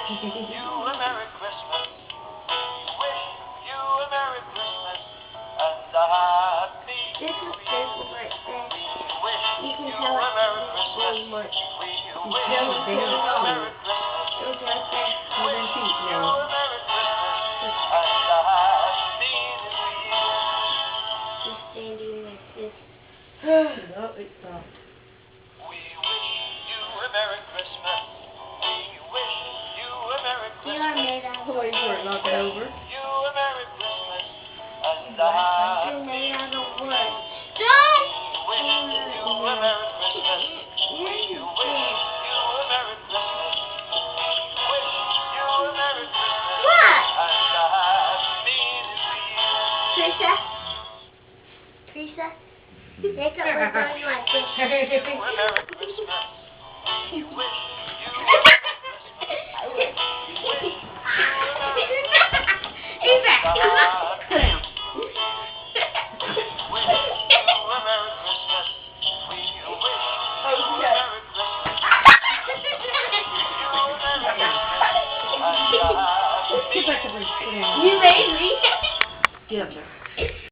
a Merry Christmas. We wish you a Merry Christmas and a Happy New Year. We wish you a Merry Christmas. We wish you a Merry Christmas. We wish you a Merry Christmas and a Happy New Year. Just standing like this. No, it stopped. We wish you a Merry Christmas. We wish you a Merry Christmas. Oh, wait for it, knock it over. You a Merry Christmas and a Happy You're made out of wood. We Stop! wish you a Merry Christmas. We wish you a Merry Christmas. We wish you a Merry Christmas What? and a Happy New Year. Teresa? Make up we're going like this. You a Merry Christmas. We wish you a Merry Christmas. We wish you a Merry Christmas. He's back. We wish you a Merry Christmas. We wish you a Merry Christmas. Get back to the You made me. Get up there.